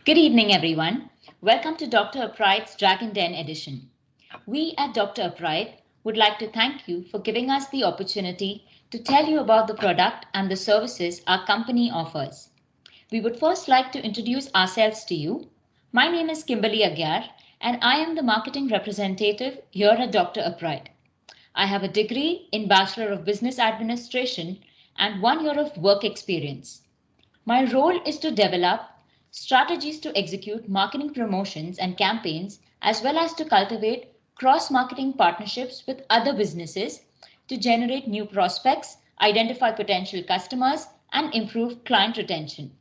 Good evening, everyone. Welcome to Dr. Upright's Dragon Den edition. We at Dr. Upright would like to thank you for giving us the opportunity to tell you about the product and the services our company offers. We would first like to introduce ourselves to you. My name is Kimberly Agyar, and I am the marketing representative here at Dr. Upright. I have a degree in Bachelor of Business Administration and 1 year of work experience. My role is to develop strategies to execute marketing promotions and campaigns, as well as to cultivate cross marketing partnerships with other businesses to generate new prospects, identify potential customers, and improve client retention.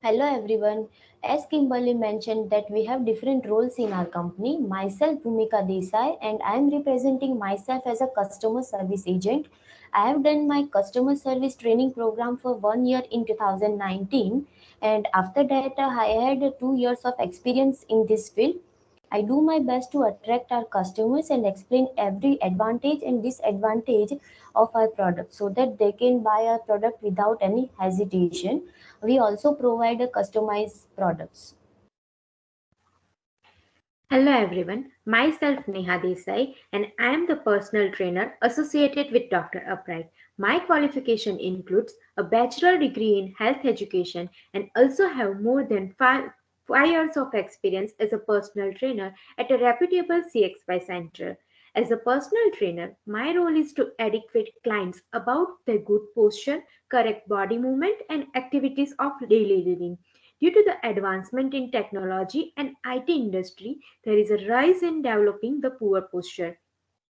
Hello everyone. As Kimberly mentioned that we have different roles in our company. Myself Bhumika Desai and I am representing myself as a customer service agent. I have done my customer service training program for 1 year in 2019, and after that I had 2 years of experience in this field. I do my best to attract our customers and explain every advantage and disadvantage of our product so that they can buy our product without any hesitation. We also provide a customized products. Hello everyone, myself Neha Desai and I am the personal trainer associated with Dr. Upright. My qualification includes a bachelor degree in health education and also have more than 5 years of experience as a personal trainer at a reputable CXY center. As a personal trainer, my role is to educate clients about their good posture, correct body movement and activities of daily living. Due to the advancement in technology and IT industry, there is a rise in developing the poor posture.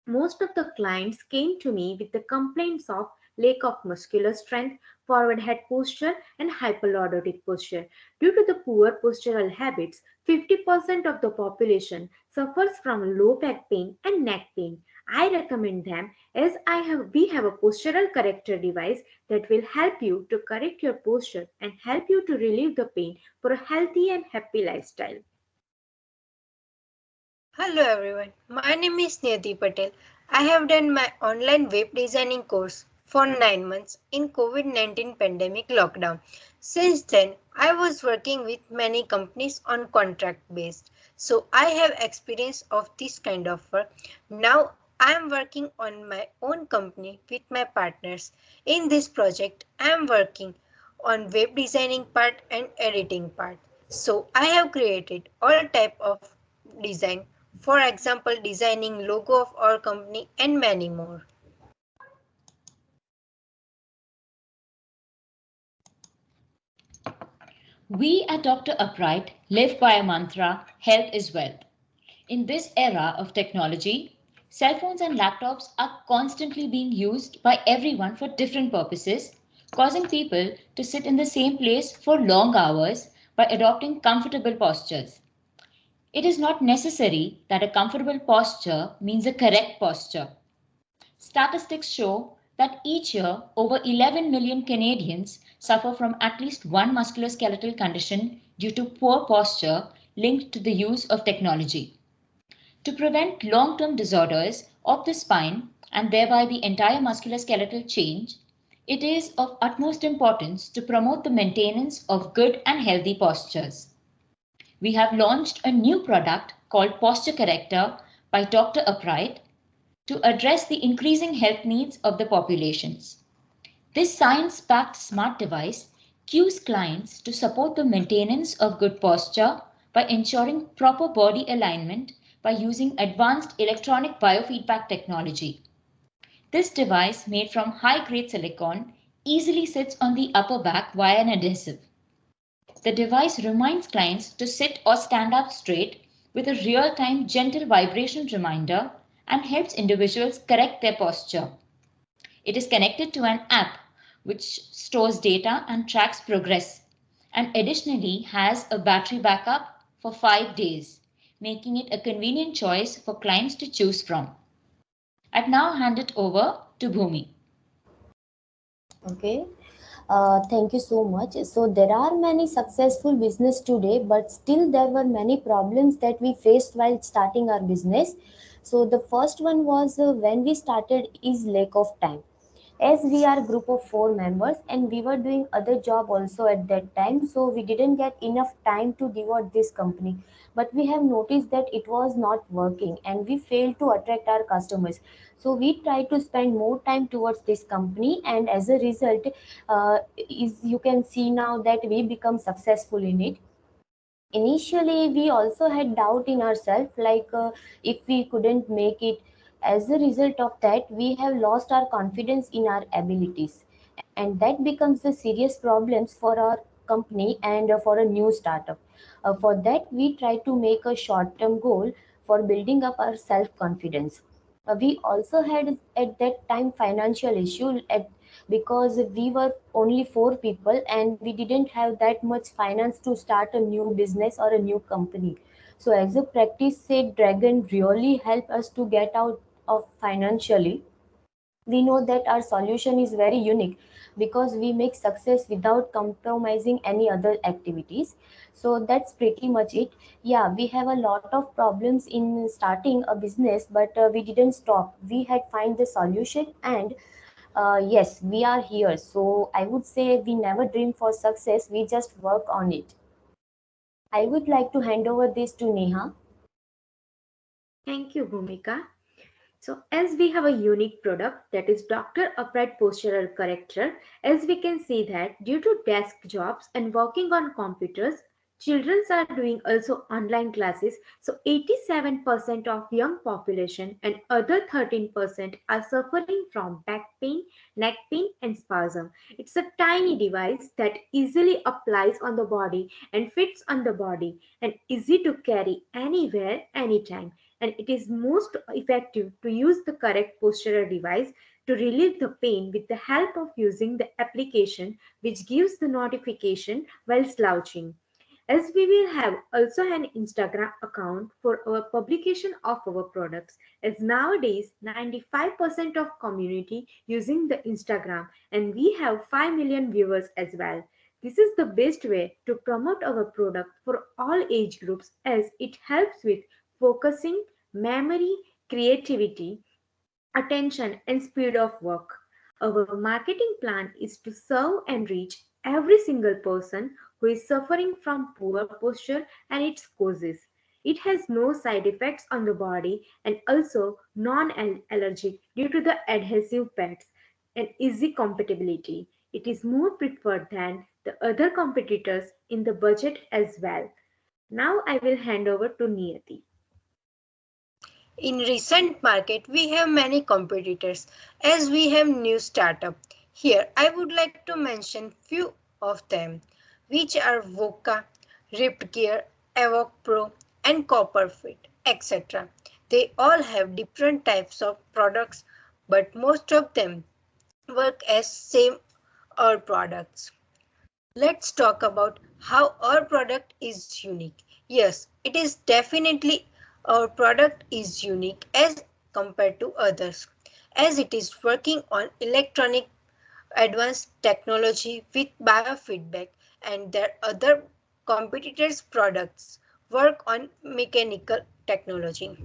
Most of the clients came to me with the complaints of lack of muscular strength, forward head posture, and hyperlordotic posture. Due to the poor postural habits, 50% of the population suffers from low back pain and neck pain. I recommend them as we have a postural corrector device that will help you to correct your posture and help you to relieve the pain for a healthy and happy lifestyle. Hello everyone, my name is Nidhi Patel. I have done my online web designing course for 9 months in COVID-19 pandemic lockdown. Since then, I was working with many companies on contract based. So I have experience of this kind of work. Now I am working on my own company with my partners. In this project, I am working on web designing part and editing part. So I have created all type of design, for example, designing logo of our company and many more. We at Dr. Upright live by a mantra health is wealth. In this era of technology, cell phones and laptops are constantly being used by everyone for different purposes, causing people to sit in the same place for long hours by adopting comfortable postures. It is not necessary that a comfortable posture means a correct posture. Statistics show that each year over 11 million Canadians suffer from at least one musculoskeletal condition due to poor posture linked to the use of technology. To prevent long-term disorders of the spine and thereby the entire musculoskeletal chain, it is of utmost importance to promote the maintenance of good and healthy postures. We have launched a new product called Posture Corrector by Dr. Upright to address the increasing health needs of the populations. This science-backed smart device cues clients to support the maintenance of good posture by ensuring proper body alignment by using advanced electronic biofeedback technology. This device, made from high-grade silicone, easily sits on the upper back via an adhesive. The device reminds clients to sit or stand up straight with a real-time gentle vibration reminder and helps individuals correct their posture. It is connected to an app which stores data and tracks progress, and additionally has a battery backup for 5 days, making it a convenient choice for clients to choose from. I'd now hand it over to Bhumi. Okay. Thank you so much. So there are many successful business today, but still there were many problems that we faced while starting our business. So the first one was when we started is lack of time. As we are a group of 4 members and we were doing other job also at that time, so we didn't get enough time to devote this company. But we have noticed that it was not working and we failed to attract our customers. So we tried to spend more time towards this company, and as a result, is you can see now that we become successful in it. Initially we also had doubt in ourselves, like if we couldn't make it. As a result of that, we have lost our confidence in our abilities, and that becomes the serious problems for our company and for a new startup. For that, we try to make a short term goal for building up our self confidence. We also had at that time financial issue because we were only 4 people and we didn't have that much finance to start a new business or a new company. So as a practice said, Dragon really helped us to get out of financially. We know that our solution is very unique because we make success without compromising any other activities. So that's pretty much it. Yeah, we have a lot of problems in starting a business, but we didn't stop. We had find the solution, and yes, we are here. So I would say we never dream for success, we just work on it. I would like to hand over this to Neha. Thank you, Bhumika. So as we have a unique product, that is Dr. Upright Postural Corrector, as we can see that due to desk jobs and working on computers, children are doing also online classes. So 87% of young population and other 13% are suffering from back pain, neck pain and spasm. It's a tiny device that easily applies on the body and fits on the body and easy to carry anywhere, anytime, and it is most effective to use the correct postural device to relieve the pain with the help of using the application which gives the notification while slouching. As we will have also an Instagram account for our publication of our products, as nowadays 95% of community using the Instagram and we have 5 million viewers as well. This is the best way to promote our product for all age groups as it helps with focusing, memory, creativity, attention, and speed of work. Our marketing plan is to serve and reach every single person who is suffering from poor posture and its causes. It has no side effects on the body and also non-allergic due to the adhesive pads and easy compatibility. It is more preferred than the other competitors in the budget as well. Now I will hand over to Niyati. In recent market, we have many competitors as we have new startup. Here, I would like to mention few of them, which are Voca, Ripped Gear, Evoc Pro, and Copperfit, etc. They all have different types of products, but most of them work as same our products. Let's talk about how our product is unique. Yes, it is definitely our product is unique as compared to others, as it is working on electronic advanced technology with biofeedback, and their other competitors' products work on mechanical technology.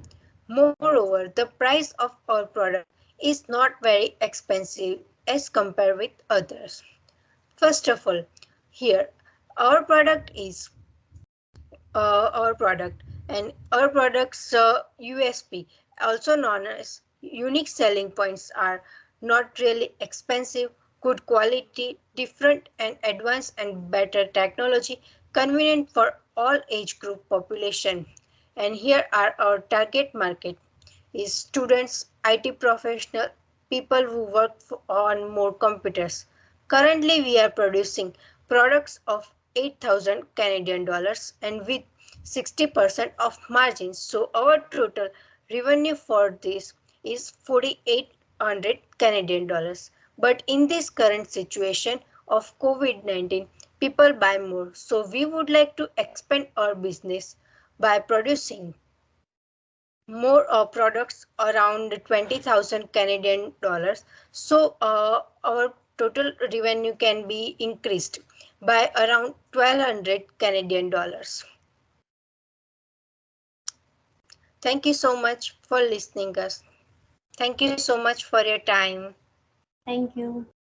Moreover, the price of our product is not very expensive as compared with others. First of all, here our product is our product and our product's USP, also known as unique selling points, are not really expensive, good quality, different and advanced and better technology, convenient for all age group population. And here are our target market is students, IT professional, people who work on more computers. Currently, we are producing products of 8,000 Canadian dollars and with 60% of margins. So our total revenue for this is 4,800 Canadian dollars. But in this current situation of COVID-19, people buy more. So we would like to expand our business by producing more products around 20,000 Canadian dollars. So our total revenue can be increased by around 1,200 Canadian dollars. Thank you so much for listening us. Thank you so much for your time. Thank you.